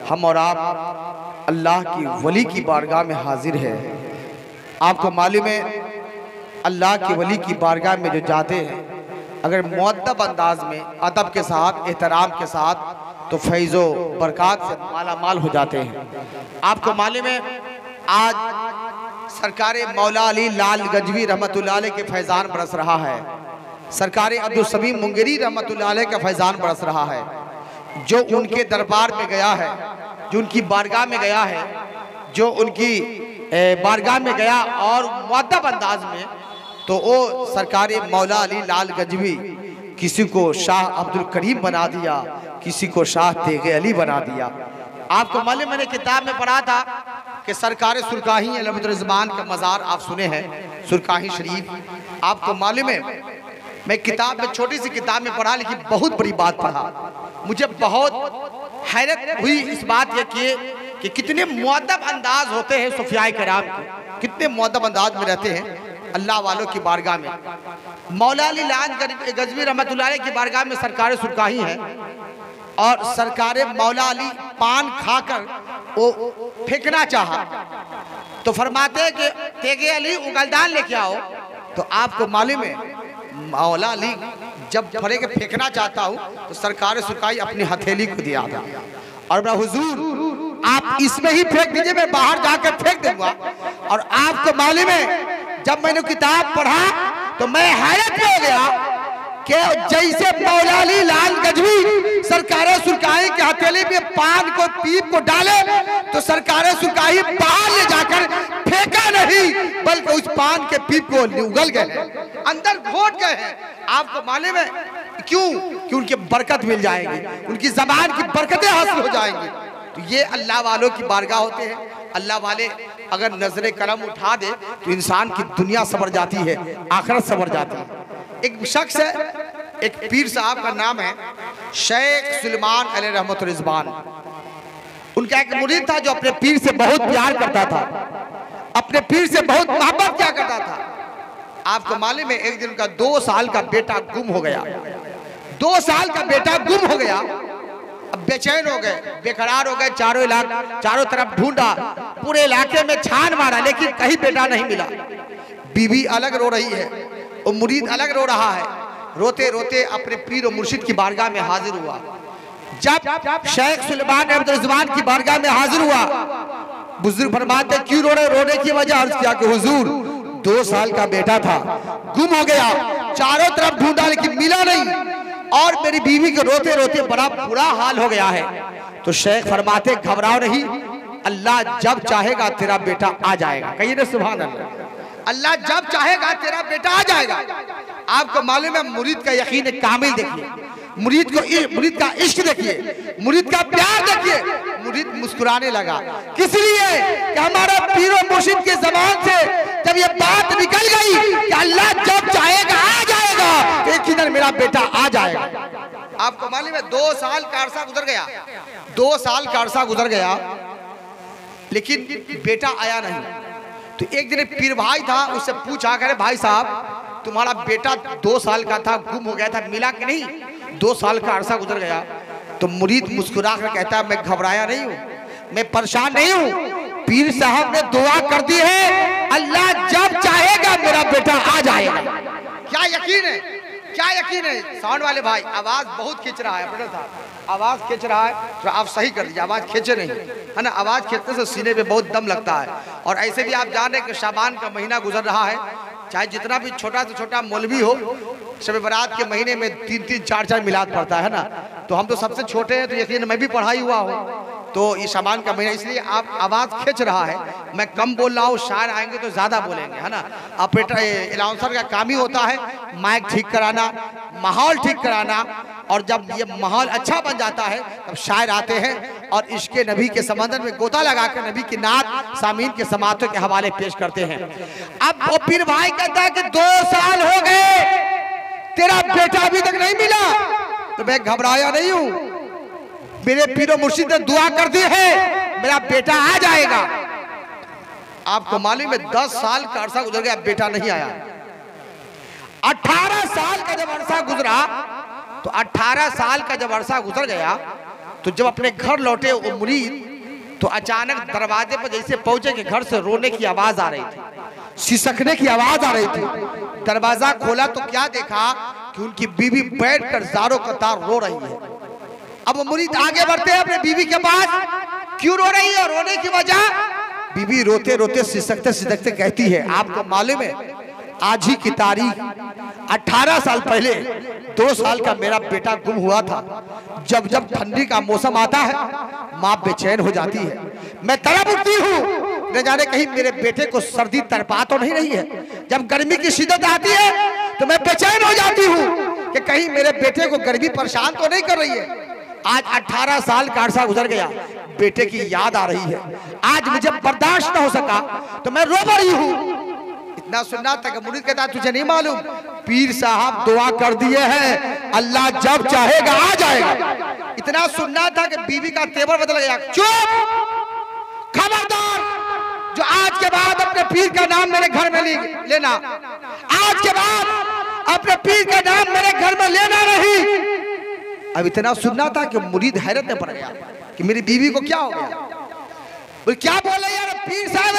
हम और आप अल्लाह की वली की बारगाह में हाजिर है। आपको मालूम है अल्लाह के वली की बारगाह में जो जाते हैं अगर मुअद्दब अंदाज में अदब के साथ एहतराम के साथ तो फैज़ो बरक़ात से माला माल हो जाते हैं। आपको मालूम है आज सरकार मौला अली लाल गजवी रहमतुल्लाह अलैह के फैज़ान बरस रहा है। सरकार अब्दुल समीम मुंगेरी रहमतुल्लाह अलैह का फैज़ान बरस रहा है। जो उनके दरबार में गया है, जो उनकी बारगाह में गया है, जो उनकी बारगाह में गया और मुअद्दब अंदाज में, तो वो सरकार मौला अली लाल गजवी किसी को शाह अब्दुल करीम बना दिया, किसी को शाह तेगे अली बना दिया। आपको मालूम, मैंने किताब में पढ़ा था कि सरकार सुरकाही अलहमद रिज़वान का मज़ार आप सुने हैं, सुरकाही शरीफ। आपको मालूम है मैं किताब में छोटी सी किताब में पढ़ा, लेकिन बहुत बड़ी बात पढ़ा। मुझे बहुत हैरत हुई इस बात कि कितने मुअद्दब अंदाज होते हैं सुफियाए किराम के, कितने मुअद्दब अंदाज में रहते हैं अल्लाह वालों की बारगाह में। मौला अली लाल गजवी रहमतुल्लाह अलैह की बारगाह में सरकार सुरकाही है और सरकार मौला अली पान खाकर वो फेंकना चाहा तो फरमाते हैं कि तेगे अली उगलदान लेके आओ। तो आपको मालूम है मौला अली जब फरे के फेंकना चाहता हूँ तो सरकार सुरकाही अपनी हथेली को दिया था और मैं हुजूर आप इसमें ही फेंक दीजिए, मैं बाहर जाकर फेंक दूंगा। और आपको मालूम है जब मैंने किताब पढ़ा तो मैं हैरत हो गया कि जैसे मौला अली लाल गजवी सरकार सुरकाही के हथेली में पान को पीप को डाले तो सरकार सुरकाही बाहर ले जाकर फेंका नहीं बल्कि उस पान के पीप को उगल गए, अंदर घोट गए हैं। आपको मालूम है क्यों? कि उनकी बरकत मिल जाएगी, उनकी जबान की बरकतें हासिल हो जाएंगी। तो ये अल्लाह वालों की बारगाह होते हैं। अल्लाह वाले अगर नजरे कलम उठा दे तो इंसान की दुनिया सवर जाती है, आखिरत सवर जाती है। एक शख्स है, एक पीर साहब का नाम है शेख सुलेमान अलैह रहमत रिज़वान। उनका एक मुरीद था जो अपने पीर से बहुत प्यार करता था, अपने पीर से बहुत मोहब्बत क्या करता था। आपको मालूम है एक दिन उनका 2 साल का बेटा गुम हो गया। 2 साल का बेटा गुम हो गया। अब बेचैन हो गए, बेकरार हो गए, चारों तरफ ढूंढा, पूरे इलाके में छान मारा, लेकिन कहीं बेटा नहीं मिला। बीवी अलग रो रही है और मुरीद अलग रो रहा है। रोते रोते अपने पीर और मुर्शिद की बारगाह में हाजिर हुआ। जब शेख सुलेमान अहमद रिज़वान की बारगाह में हाजिर हुआ, बुजुर्ग फरमाते क्यों रो रहे? रोने की वजह अर्ज किया कि हुजूर 2 साल का बेटा था, गुम हो गया, चारों तरफ ढूंढा लेकिन मिला नहीं और मेरी बीवी के रोते रोते बड़ा बुरा हाल हो गया है। तो शेख फरमाते घबराओ नहीं, अल्लाह जब चाहेगा तेरा बेटा आ जाएगा। कहिए ना सुभान अल्लाह। अल्लाह जब चाहेगा तेरा बेटा आ जाएगा। आपको मालूम है मुरीद का यकीन कामिल देखिए, मुरीद का इश्क देखिए, मुरीद का प्यार देखिए। मुरीद मुस्कुराने लगा, किस लिए? कि हमारा पीर और मुर्शिद की ज़बान से जब ये बात निकल गई कि अल्लाह जब चाहेगा आ जाएगा, एक ही दिन मेरा बेटा आ जाएगा। आपको मालूम है 2 साल का अरसा गुजर गया, 2 साल का अरसा गुजर गया, लेकिन बेटा आया नहीं। तो एक दिन पीर भाई था, उससे पूछा करे भाई साहब तुम्हारा बेटा 2 साल का था, गुम हो गया था, मिला कि नहीं? 2 साल का अरसा गुजर गया। तो मुरीद मुस्कुरा कर कहता है मैं घबराया नहीं हूँ, मैं परेशान नहीं हूँ, पीर साहब ने दुआ कर दी है, अल्लाह जब चाहेगा मेरा बेटा आ जाएगा। क्या यकीन है? क्या यकीन है? साउंड वाले भाई आवाज बहुत खींच रहा है, ऑपरेटर साहब आवाज खींच रहा है, तो आप सही कर दीजिए, आवाज खींचे नहीं, है ना? आवाज खींचने से सीने पे बहुत दम लगता है। और ऐसे भी आप जान रहे कि शाबान का महीना गुजर रहा है, चाहे जितना भी छोटा से छोटा मौलवी हो, शब बरात के महीने में 3-3 4-4 मिलाद पड़ता है ना। तो हम तो सबसे छोटे हैं, तो यकीन मैं भी पढ़ाई हुआ हूँ। तो ये शाबान का महीना, इसलिए आप आवाज़ खींच रहा है, मैं कम बोल रहा हूँ, शायर आएंगे तो ज़्यादा बोलेंगे, है ना? ऑपरेटर अनाउंसर का काम ही होता है माइक ठीक कराना, माहौल ठीक कराना, और जब ये माहौल अच्छा बन जाता है तब शायर आते हैं और इश्क़ नबी के समंदर में गोता लगाकर नबी की नात सामीन के समातों के हवाले पेश करते हैं। अब वो पीर भाई कहता है कि 2 साल हो गए तेरा बेटा अभी तक नहीं मिला। तो मैं घबराया नहीं हूँ, मेरे पीरो मुर्शिद ने दुआ कर दी है, मेरा बेटा आ जाएगा। आपको मालूम है 10 साल का अरसा गुजर गया, बेटा नहीं आया। 18 साल का जब अरसा गुजरा, तो 18 साल का जब अरसा गुजर गया तो जब अपने घर लौटे वो मुरीद, तो अचानक दरवाजे पर जैसे पहुंचे कि घर से रोने की आवाज आ रही थी, सिसकने की आवाज आ रही थी। दरवाजा खोला तो क्या देखा कि उनकी बीवी बैठकर ज़ारों कतार रो रही है। अब मुरीद आगे बढ़ते हैं अपने बीवी के पास, क्यों रो रही है? रोने की वजह, बीवी रोते रोते सिसकते सिसकते कहती है, आपको मालूम है आज ही की तारीख 18 साल पहले 2 साल का मेरा बेटा गुम हुआ था। जब जब ठंडी का मौसम आता है माँ बेचैन हो जाती है, मैं तड़प उठती हूँ, न जाने कहीं मेरे बेटे को सर्दी तड़पा तो नहीं रही है। जब गर्मी की शिद्दत आती है तो मैं बेचैन हो जाती हूँ कि कहीं मेरे बेटे को गर्मी परेशान तो नहीं कर रही है। आज 18 साल का अरसा गुजर गया, बेटे की याद आ रही है, आज मुझे बर्दाश्त न हो सका तो मैं रो रही हूँ। इतना सुनना था कि मुरीद कहता तुझे नहीं मालूम, पीर साहब दुआ कर दिए हैं, अल्लाह जब चाहेगा आ जाएगा। इतना सुनना था कि बीवी का तेवर बदल गया। चुप, खबरदार, जो आज के बाद अपने पीर का नाम मेरे घर में लेना, आज के बाद अपने पीर का नाम मेरे घर में लेना नहीं। अब इतना सुनना था कि मुरीद हैरत में पड़ गया कि मेरी बीवी को क्या हो गया। क्या बोले यार पीर साहब?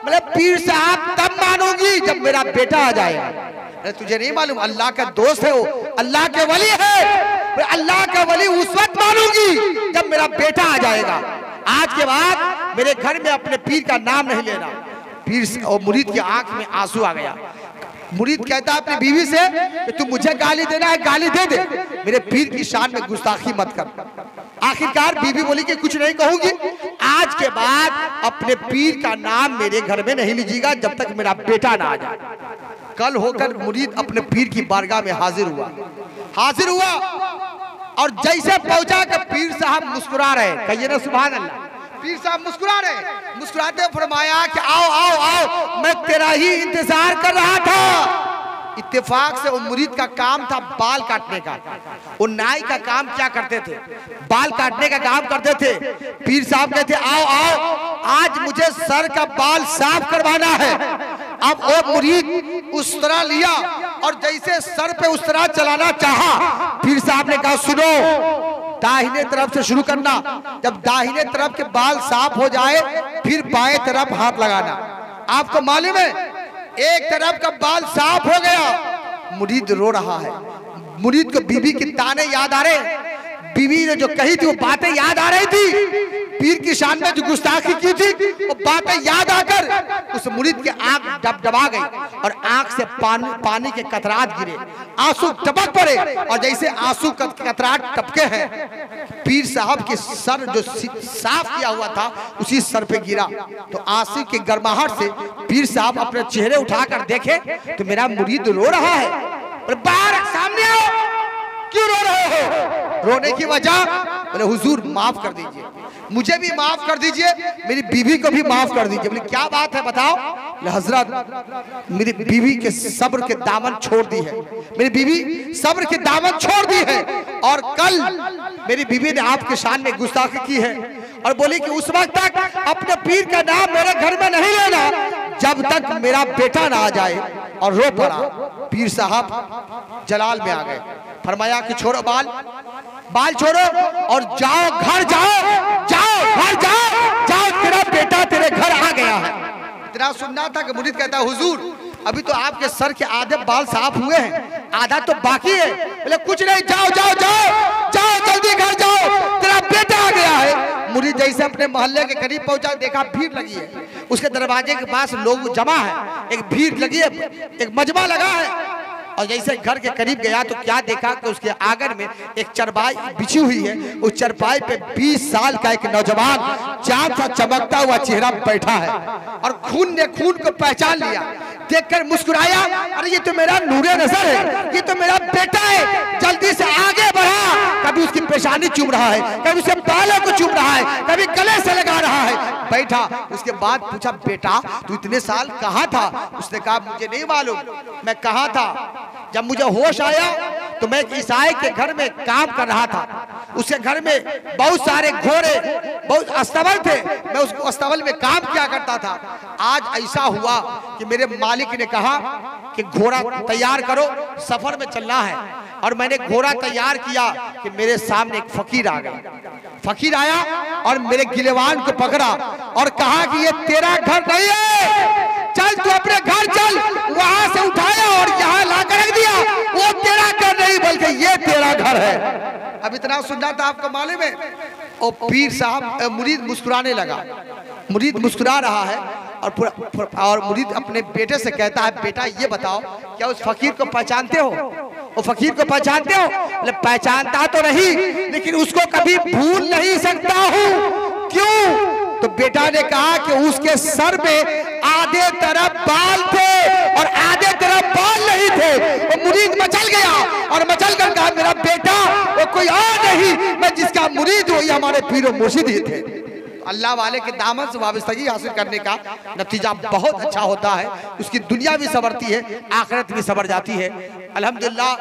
मतलब पीर साहब तब मानूंगी जब मेरा बेटा आ जाएगा। अरे तुझे नहीं मालूम अल्लाह का दोस्त है वो, अल्लाह के वली है। अल्लाह का वली उस वक्त मानूंगी जब मेरा बेटा आ जाएगा। आज के बाद मेरे घर में अपने पीर का नाम नहीं लेना। पीर और मुरीद की आंख में आंसू आ गया। मुरीद कहता है अपनी बीवी से कि तू मुझे गाली देना है गाली दे दे, मेरे पीर की शान में गुस्ताखी मत कर। आखिरकार बीवी बोली कि कुछ नहीं कहूंगी, आज के बाद अपने पीर का नाम मेरे घर में नहीं लीजिएगा जब तक मेरा बेटा ना आ जाए। कल होकर मुरीद अपने पीर की बारगाह में हाजिर हुआ और जैसे पहुंचा कि पीर साहब मुस्कुरा रहे, कहिए ना सुभान अल्लाह। पीर साहब मुस्कुरा रहे, मुस्कुराते फरमाया कि आओ आओ आओ, मैं तेरा ही इंतजार कर रहा था। इत्तेफाक से वो मुरीद का काम था बाल काटने का। वो नाई का काम क्या करते थे? बाल काटने का काम करते थे। पीर साहब कहते आओ आओ, आज मुझे सर का बाल साफ करवाना है। अब वो मुरीद उस तरह लिया और जैसे सर पे उस तरह चलाना चाहा, पीर साहब ने कहा सुनो, दाहिने तरफ से शुरू करना, जब दाहिने तरफ के बाल साफ हो जाए फिर बाएं तरफ हाथ लगाना। आपको मालूम है एक तरफ का बाल साफ हो गया, मुरीद रो रहा है। मुरीद को बीवी के ताने याद आ रहे, बीवी ने जो कही थी वो बातें याद आ रही थी, पीर की शान में जो गुस्ताखी की थी वो बातें याद आकर उस मुरीद की आंख डबडबा गई और आंख से पानी के कतरात गिरे, आंसू टपक पड़े। और जैसे आंसू कतरात टपके हैं, पीर साहब के सर जो साफ किया हुआ था उसी सर पे गिरा। तो आंसू की गर्माहट से पीर साहब अपने चेहरे उठाकर देखे तो मेरा मुरीद रो रहा है। और बाहर सामने आओ, क्यों रो रहे हो? रोने की वजह, बोले हुजूर माफ कर दीजिए, मुझे भी माफ कर दीजिए, मेरी बीवी को भी माफ कर दीजिए। बोले क्या बात है बताओ? हजरत मेरी बीवी के सब्र के दामन छोड़ दी है, मेरी बीवी सब्र के दामन छोड़ दी है और कल मेरी बीवी ने आपके शान में गुस्ताखी की है और बोली कि उस वक्त तक अपने पीर का नाम मेरे घर में नहीं लेना जब तक मेरा बेटा ना आ जाए। और रो पड़ा। पीर साहब जलाल में आ गए, फरमाया कि छोड़ो बाल छोड़ो और जाओ घर जाओ, तेरा बेटा तेरे घर आ गया है। इतना सुनना था कि मुरीद कहता हुजूर अभी तो आपके सर के आधे बाल साफ हुए हैं, आधा तो बाकी है। बोले कुछ नहीं, जाओ जल्दी घर जाओ, तेरा बेटा आ गया है। मुरीद जैसे अपने मोहल्ले के करीब पहुंचा, देखा भीड़ लगी है, उसके दरवाजे के पास लोग जमा है, एक भीड़ लगी है, एक मजमा लगा है। और जैसे घर के करीब गया तो क्या देखा कि उसके आंगन में एक चरपाई बिछी हुई है। उस चरपाई पे 20 साल का एक नौजवान चांद सा चमकता हुआ चेहरा बैठा है और खून ने खून को पहचान लिया, देखकर मुस्कुराया, अरे ये तो मेरा नूरे नजर है, ये तो मेरा बेटा है। जल्दी से आगे बढ़ा, कभी उसकी पेशानी चूम रहा है, कभी उसके बालों को चूम रहा है, कभी गले से लगा रहा है। बैठा, उसके बाद पूछा बेटा तू इतने साल कहाँ था? उसने कहा मुझे नहीं मालूम मैं कहाँ था। जब मुझे होश आया तो मैं एक ईसाई के घर में काम कर रहा था, उसके घर में बहुत सारे घोड़े बहुत अस्तबल थे, मैं उस अस्तबल में काम किया करता था। आज ऐसा हुआ कि मेरे मालिक ने कहा कि घोड़ा तैयार करो, सफर में चलना है। और मैंने घोड़ा तैयार किया कि मेरे सामने एक फकीर आ गया। फकीर आया और मेरे गिलेवान को पकड़ा और कहा कि ये तेरा घर नहीं है, चल तू अपने घर चल। वहां से उठाया और यहाँ लाकर रख दिया। वो तेरा घर नहीं बल्कि ये तेरा घर है। अब इतना सुनना था आपको मालूम है। और पीर साहब मुरीद मुस्कुराने लगा। मुरीद मुस्कुरा रहा है और मुरीद अपने बेटे से कहता है, बेटा ये बताओ क्या उस फकीर को पहचानते हो? वो फकीर को पहचानते हो? मतलब पहचानता तो नहीं, लेकिन उसको कभी भूल नहीं सकता हूँ। क्यों? तो बेटा ने कहा कि उसके सर में आधे तरफ बाल थे और आधे तरफ बाल नहीं थे। वो मुरीद मचल गया और मचल कर कहा, मेरा बेटा वो कोई और नहीं, मैं जिसका मुरीद हूँ ये हमारे पीर और मुर्शिद ही थे। अल्लाह वाले के दामन से वाबस्तगी हासिल करने का नतीजा बहुत अच्छा होता है। उसकी दुनिया भी संवरती है, आखिरत भी संवर जाती है। अल्हम्दुलिल्लाह।